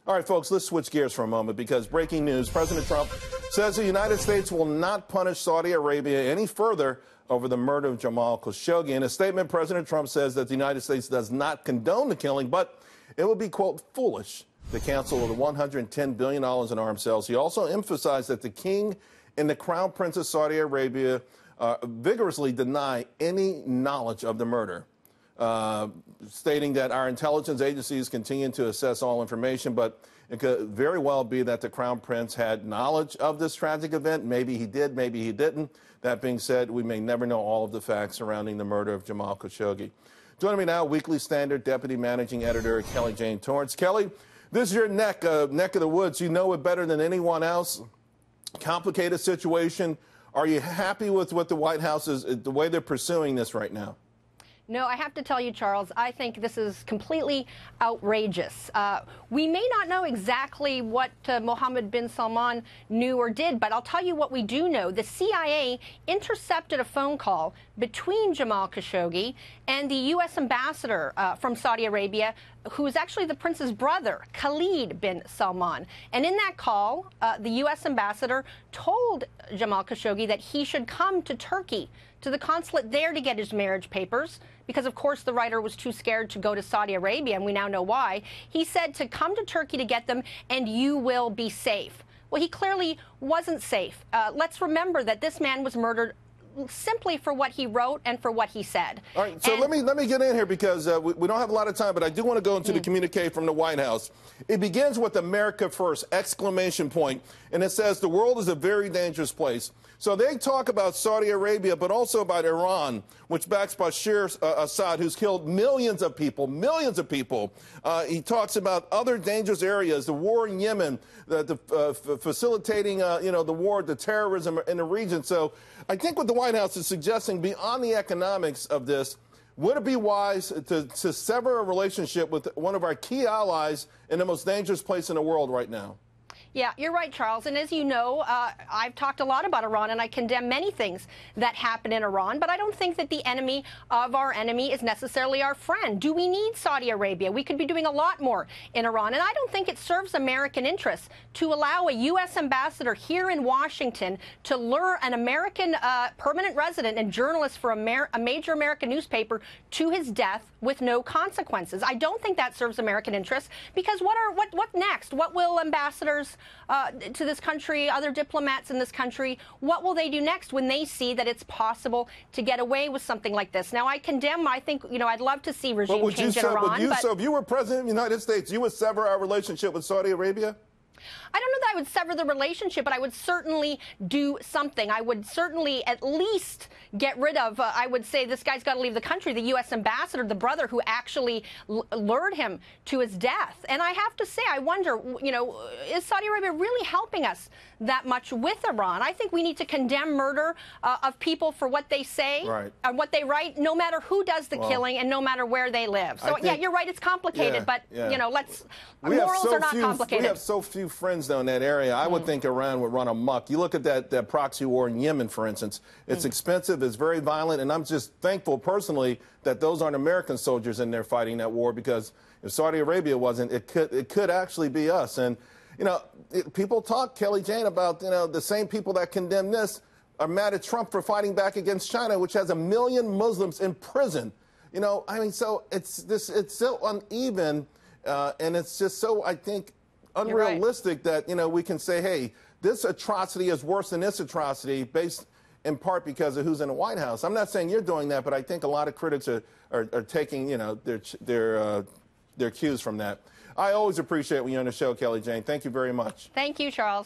All right, folks, let's switch gears for a moment because breaking news, President Trump says the United States will not punish Saudi Arabia any further over the murder of Jamal Khashoggi. In a statement, President Trump says that the United States does not condone the killing, but it would be, quote, foolish to cancel the $110 billion in arms sales. He also emphasized that the king and the crown prince of Saudi Arabia vigorously deny any knowledge of the murder. Stating that our intelligence agencies continue to assess all information, but it could very well be that the Crown Prince had knowledge of this tragic event. Maybe he did, maybe he didn't. That being said, we may never know all of the facts surrounding the murder of Jamal Khashoggi. Joining me now, Weekly Standard Deputy Managing Editor Kelly Jane Torrance. Kelly, this is your neck of the woods. You know it better than anyone else. Complicated situation. Are you happy with what the White House is, the way they're pursuing this right now? No, I have to tell you, Charles, I think this is completely outrageous. We may not know exactly what Mohammed bin Salman knew or did, but I'll tell you what we do know. The CIA intercepted a phone call between Jamal Khashoggi and the U.S. ambassador from Saudi Arabia, who is actually the prince's brother, Khalid bin Salman. And in that call, the U.S. ambassador told Jamal Khashoggi that he should come to Turkey, to the consulate there, to get his marriage papers, because, of course, the writer was too scared to go to Saudi Arabia, and we now know why. He said to come to Turkey to get them, and you will be safe. Well, he clearly wasn't safe. Let's remember that this man was murdered simply for what he wrote and for what he said. All right, so let me get in here because we don't have a lot of time, but I do want to go into the communique from the White House. It begins with America first, exclamation point, and it says the world is a very dangerous place. So they talk about Saudi Arabia, but also about Iran, which backs Bashar Assad, who's killed millions of people, millions of people. He talks about other dangerous areas, the war in Yemen, facilitating, the war, the terrorism in the region. So I think what the White House is suggesting, beyond the economics of this, would it be wise to sever a relationship with one of our key allies in the most dangerous place in the world right now? Yeah, you're right, Charles. And as you know, I've talked a lot about Iran, and I condemn many things that happen in Iran. But I don't think that the enemy of our enemy is necessarily our friend. Do we need Saudi Arabia? We could be doing a lot more in Iran. And I don't think it serves American interests to allow a U.S. ambassador here in Washington to lure an American permanent resident and journalist for a major American newspaper to his death with no consequences. I don't think that serves American interests, because what next? What will ambassadors to this country, other diplomats in this country, what will they do next when they see that it's possible to get away with something like this? Now, I condemn, I think, I'd love to see regime change in Iran. So if you were president of the United States, you would sever our relationship with Saudi Arabia? I don't know that I would sever the relationship, but I would certainly do something. I would certainly at least get rid of, I would say this guy's got to leave the country, the U.S. ambassador, the brother who actually lured him to his death. And I have to say, I wonder, is Saudi Arabia really helping us that much with Iran? I think we need to condemn murder of people for what they say and what they write, no matter who does the killing and no matter where they live. So, yeah, you're right, it's complicated, but, morals are not complicated. We have so few friends, though, in that area. I would think Iran would run amok. You look at that proxy war in Yemen, for instance. It's expensive, it's very violent, and I'm just thankful personally that those aren't American soldiers in there fighting that war, because if Saudi Arabia wasn't, it could actually be us. And, people talk, Kelly Jane, about, the same people that condemn this are mad at Trump for fighting back against China, which has 1 million Muslims in prison. So it's so uneven, and it's just so, I think, unrealistic that, we can say, hey, this atrocity is worse than this atrocity based in part because of who's in the White House. I'm not saying you're doing that, but I think a lot of critics are taking, their cues from that. I always appreciate when you're on the show, Kelly Jane. Thank you very much. Thank you, Charles.